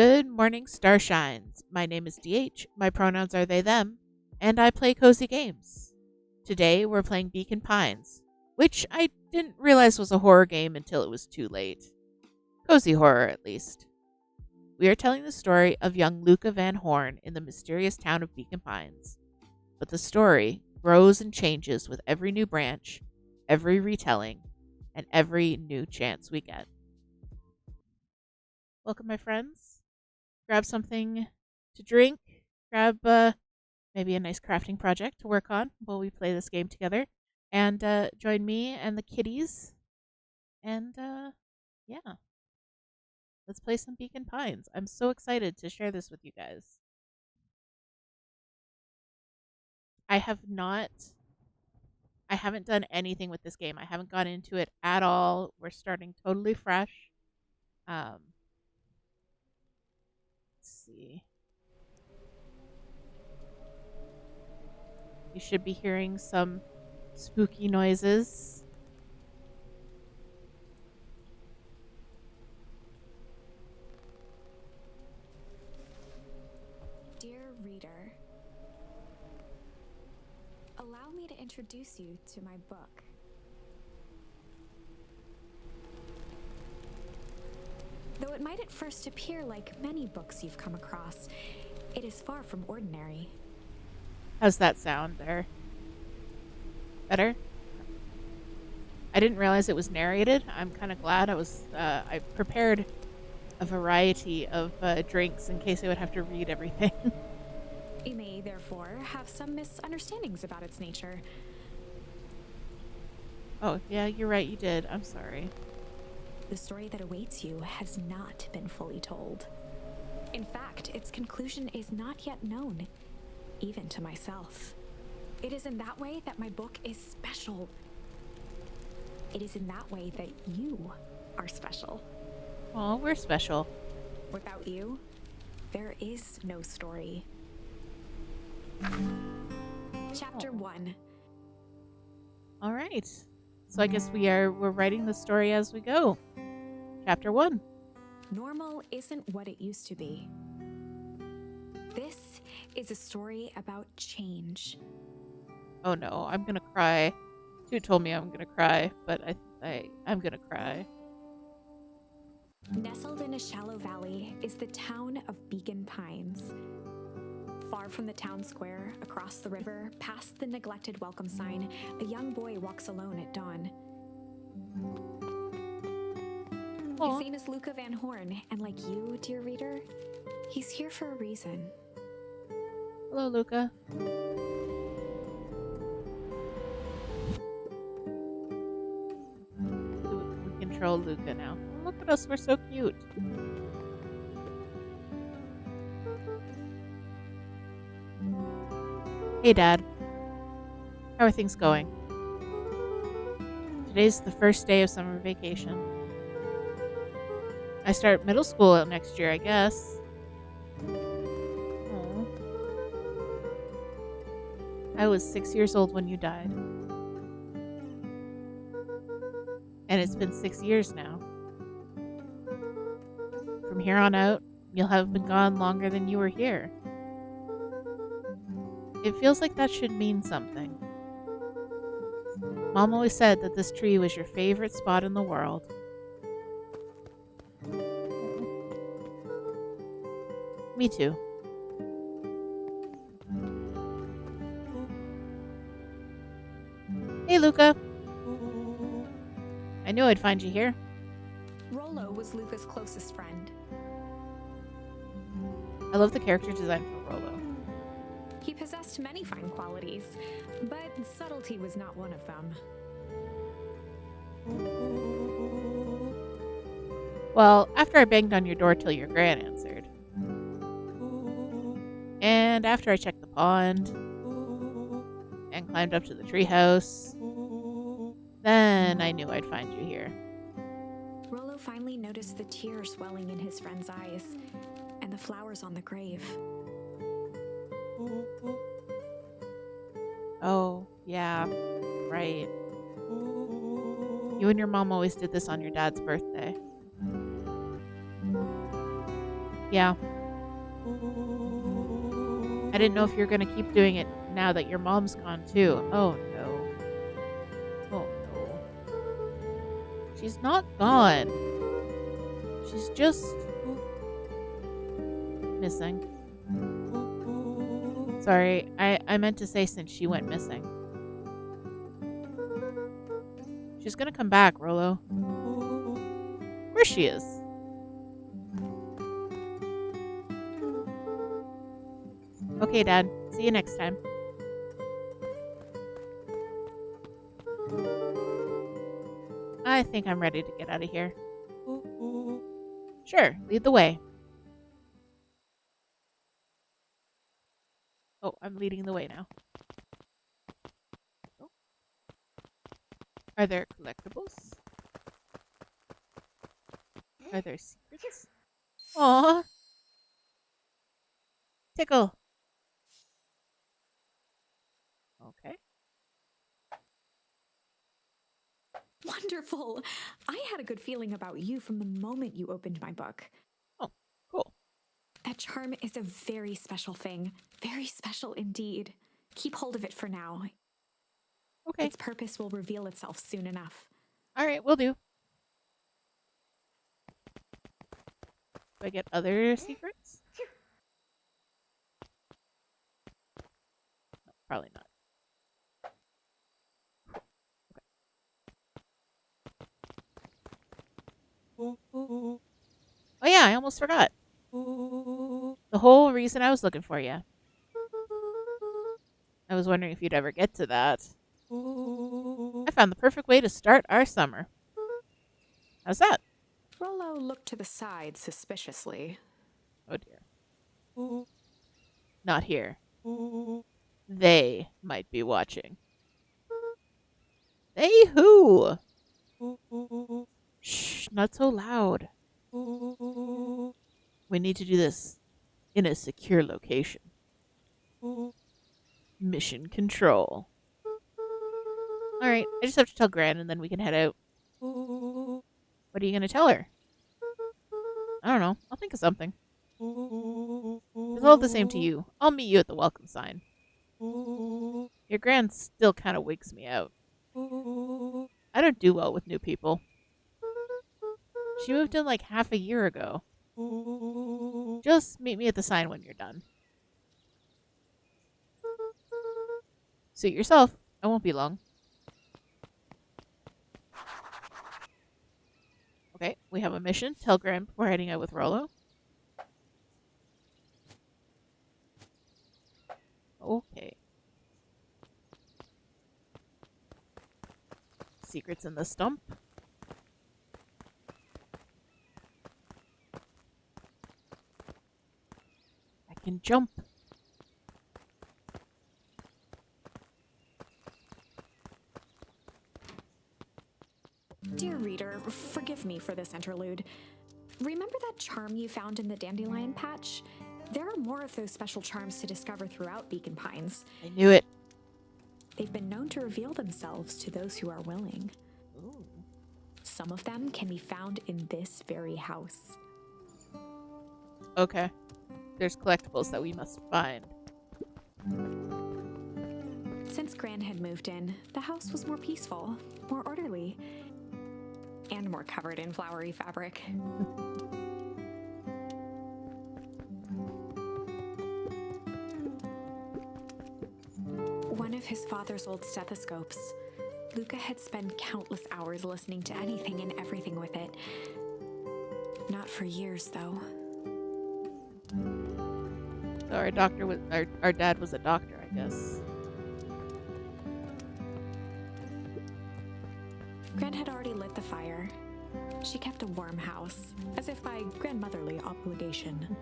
Good morning, Starshines. My name is DH, my pronouns are they, them, and I play cozy games. Today we're playing Beacon Pines, which I didn't realize was a horror game until it was too late. Cozy horror, at least. We are telling the story of young Luka VanHorn in the mysterious town of Beacon Pines. But the story grows and changes with every new branch, every retelling, and every new chance we get. Welcome, my friends. Grab something to drink, grab maybe a nice crafting project to work on while we play this game together, and join me and the kitties. And yeah, let's play some Beacon Pines. I'm so excited to share this with you guys. I have not. I haven't done anything with this game. I haven't gone into it at all. We're starting totally fresh. Let's see. You should be hearing some spooky noises. Dear reader, allow me to introduce you to my book. Though it might at first appear like many books you've come across, it is far from ordinary. How's that sound there? Better? I didn't realize it was narrated. I'm kind of glad. I prepared a variety of drinks in case I would have to read everything. You may, therefore, have some misunderstandings about its nature. Oh, yeah, you're right. You did. I'm sorry. The story that awaits you has not been fully told. In fact, its conclusion is not yet known, even to myself. It is in that way that my book is special. It is in that way that you are special. Oh, we're special. Without you, there is no story. Chapter 1. All right. So I guess we're writing the story as we go. Chapter 1. Normal isn't what it used to be. This is a story about change. Oh no, I'm gonna cry. Who told me I'm gonna cry? But I'm gonna cry. Nestled in a shallow valley is the town of Beacon Pines. Far from the town square, across the river, past the neglected welcome sign, a young boy walks alone at dawn. Aw. His name is Luka VanHorn, and like you, dear reader, he's here for a reason. Hello, Luka. We control Luka now. Oh, look at us, we're so cute. Hey, Dad. How are things going? Today's the first day of summer vacation. I start middle school next year, I guess. Aw. I was 6 years old when you died. And it's been 6 years now. From here on out, you'll have been gone longer than you were here. It feels like that should mean something. Mom always said that this tree was your favorite spot in the world. Me too. Hey, Luka. I knew I'd find you here. Rollo was Luka's closest friend. I love the character design for Rollo. He possessed many fine qualities, but subtlety was not one of them. Well, after I banged on your door till your gran answered. And after I checked the pond and climbed up to the treehouse, then I knew I'd find you here. Rollo finally noticed the tears welling in his friend's eyes and the flowers on the grave. Oh, yeah, right. You and your mom always did this on your dad's birthday. Yeah. I didn't know if you're gonna keep doing it now that your mom's gone too. Oh no. Oh no. She's not gone. She's just missing. Sorry, I meant to say since she went missing. She's gonna come back, Rolo. Of course she is. Okay, Dad. See you next time. I think I'm ready to get out of here. Sure, lead the way. Oh, I'm leading the way now. Oh. Are there collectibles? Are there secrets? Aw. Tickle. Okay. Wonderful. I had a good feeling about you from the moment you opened my book. Oh, cool. That charm is a very special thing. Very special indeed. Keep hold of it for now. Okay. Its purpose will reveal itself soon enough. All right, will do. Do I get other secrets? No, probably not. Okay. Oh yeah, I almost forgot. The whole reason I was looking for you. I was wondering if you'd ever get to that. I found the perfect way to start our summer. How's that? Rollo looked to the side suspiciously. Oh dear. Not here. They might be watching. They who? Shh, not so loud. We need to do this in a secure location. Mission control. Alright, I just have to tell Gran and then we can head out. What are you going to tell her? I don't know. I'll think of something. It's all the same to you. I'll meet you at the welcome sign. Your Gran still kind of wigs me out. I don't do well with new people. She moved in like half a year ago. Just meet me at the sign when you're done. Suit yourself. I won't be long. Okay, we have a mission. Tell Gran before heading out with Rollo. Okay. Secrets in the stump. I can jump. Dear reader, forgive me for this interlude. Remember that charm you found in the dandelion patch? There are more of those special charms to discover throughout Beacon Pines. I knew it. They've been known to reveal themselves to those who are willing. Ooh. Some of them can be found in this very house. Okay. There's collectibles that we must find. Since Gran had moved in, the house was more peaceful, more orderly, and more covered in flowery fabric. One of his father's old stethoscopes. Luka had spent countless hours listening to anything and everything with it. Not for years, though. So our doctor was our dad was a doctor, I guess. Gran had already lit the fire. She kept a warm house, as if by grandmotherly obligation.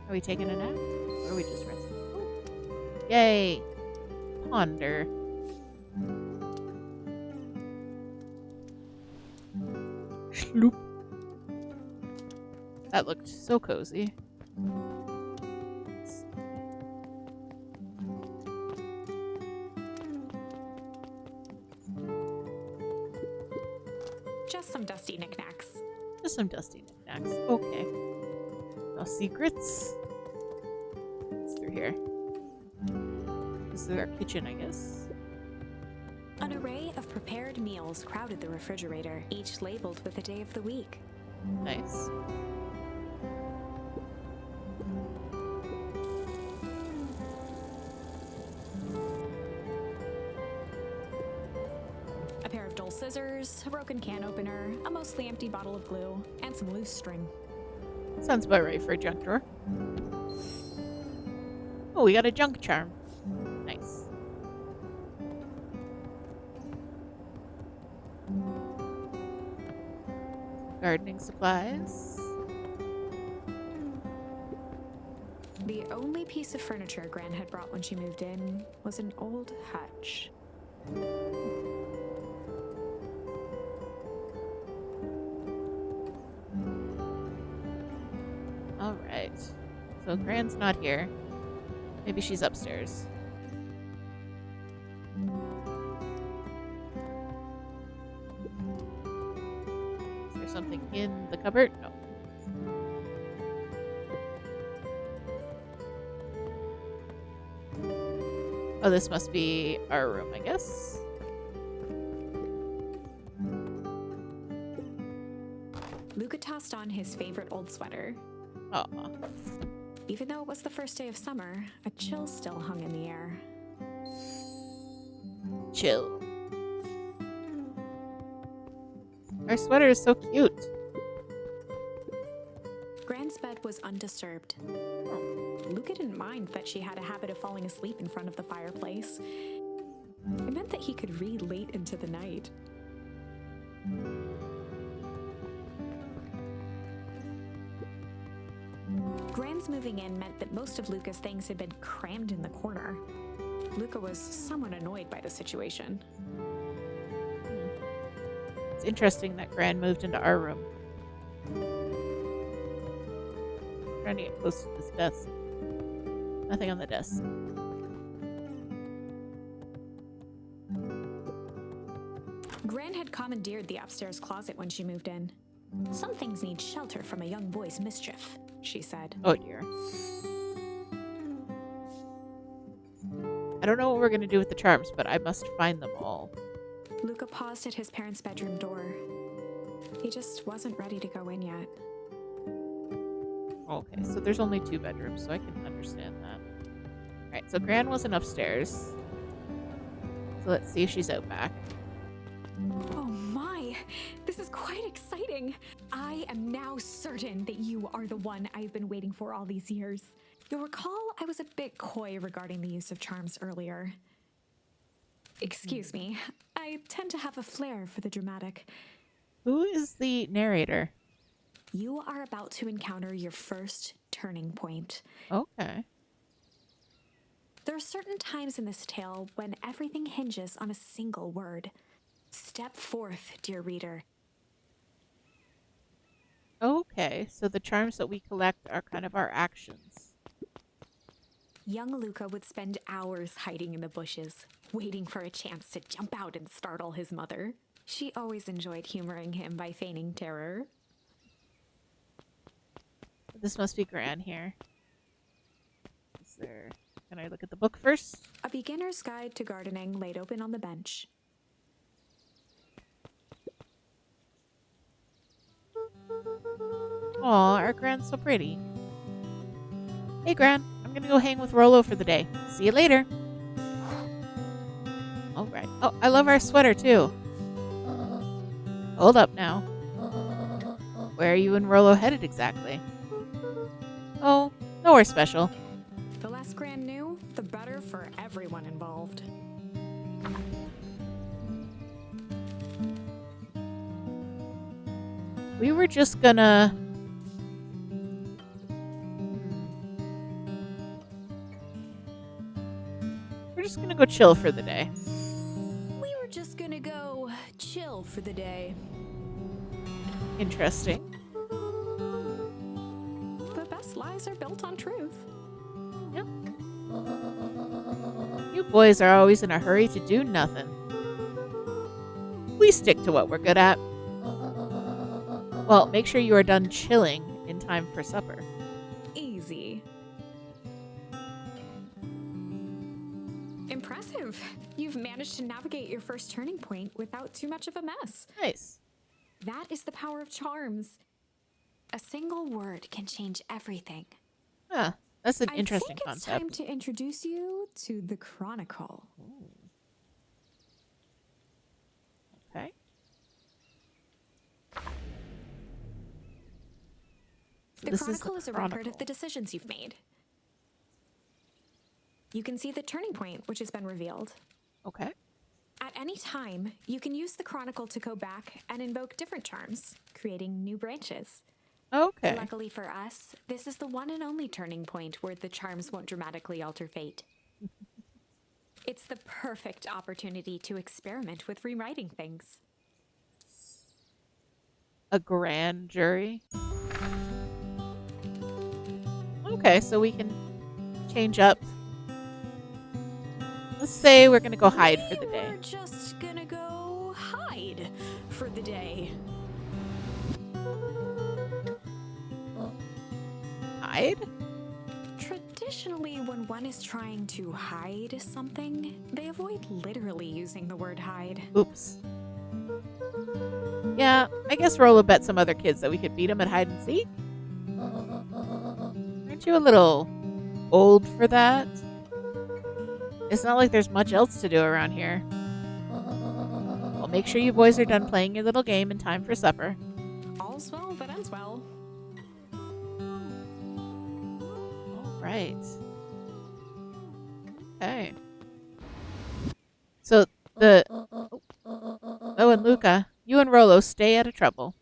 Are we taking a nap? Or are we just resting? Oh. Yay! Ponder. Schloop. That looked so cozy. Just some dusty knickknacks. Just some dusty knickknacks. Okay. No secrets. What's through here? This is our kitchen, I guess. An array of prepared meals crowded the refrigerator, each labeled with a day of the week. Nice. A pair of dull scissors, a broken can opener, a mostly empty bottle of glue, and some loose string. Sounds about right for a junk drawer. Oh, we got a junk charm. Nice. Gardening supplies. The only piece of furniture Gran had brought when she moved in was an old hutch. Alright. So Gran's not here. Maybe she's upstairs. Is there something in the cupboard? No. Oh, this must be our room, I guess. Luka tossed on his favorite old sweater. Aw. Even though it was the first day of summer, a chill still hung in the air. Chill. Our sweater is so cute. Gran's bed was undisturbed. Luka didn't mind that she had a habit of falling asleep in front of the fireplace. It meant that he could read late into the night. Gran's moving in meant that most of Luka's things had been crammed in the corner. Luka was somewhat annoyed by the situation. It's interesting that Gran moved into our room. Trying to get close to this desk. Nothing on the desk. Gran had commandeered the upstairs closet when she moved in. Some things need shelter from a young boy's mischief, she said. Oh dear. I don't know what we're going to do with the charms, but I must find them all. Luka paused at his parents' bedroom door. He just wasn't ready to go in yet. Okay, so there's only 2 bedrooms, so I can understand that. Alright, so Gran wasn't upstairs. So let's see if she's out back. Oh my, this is quite exciting. I am now certain that you are the one I've been waiting for all these years. You'll recall I was a bit coy regarding the use of charms earlier. Excuse me, I tend to have a flair for the dramatic. Who is the narrator? You are about to encounter your first turning point. Okay. There are certain times in this tale when everything hinges on a single word. Step forth, dear reader. Okay, so the charms that we collect are kind of our actions. Young Luka would spend hours hiding in the bushes, waiting for a chance to jump out and startle his mother. She always enjoyed humoring him by feigning terror. This must be Gran here. Is there... Can I look at the book first? A beginner's guide to gardening laid open on the bench. Aw, our Gran's so pretty. Hey, Gran. I'm gonna go hang with Rollo for the day. See you later. Alright. Oh, I love our sweater, too. Hold up now. Where are you and Rollo headed exactly? Oh, nowhere special. The less Gran knew, the better for everyone involved. We were just gonna... We're just gonna go chill for the day. We were just gonna go chill for the day. Interesting. The best lies are built on truth. Yep. You boys are always in a hurry to do nothing. We stick to what we're good at. Well, make sure you are done chilling in time for supper. Easy. Impressive. You've managed to navigate your first turning point without too much of a mess. Nice. That is the power of charms. A single word can change everything. Huh. That's an I interesting think it's concept. time to introduce you to the Chronicle. Okay. The Chronicle is a record of the decisions you've made. You can see the turning point, which has been revealed. Okay. At any time, you can use the Chronicle to go back and invoke different charms, creating new branches. Okay. Luckily for us, this is the one and only turning point where the charms won't dramatically alter fate. It's the perfect opportunity to experiment with rewriting things. A grand jury. Okay, so we can change up. Let's say we're gonna go hide for the day. We're just gonna go hide for the day. Hide? Traditionally, when one is trying to hide something, they avoid literally using the word hide. Oops. Yeah, I guess Rolo bet some other kids that we could beat him at hide and seek. Aren't you a little old for that? It's not like there's much else to do around here. Well, make sure you boys are done playing your little game in time for supper. All's well that ends well. All right. Okay. So Oh, and Luka, you and Rolo stay out of trouble.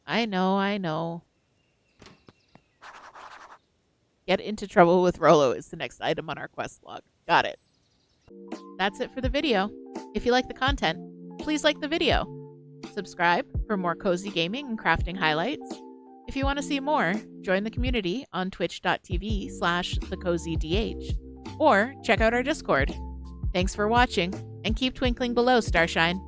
I know. Get into trouble with Rolo is the next item on our quest log. Got it. That's it for the video. If you like the content, please like the video. Subscribe for more cozy gaming and crafting highlights. If you want to see more, join the community on twitch.tv/thecozydh or check out our Discord. Thanks for watching and keep twinkling below, Starshine.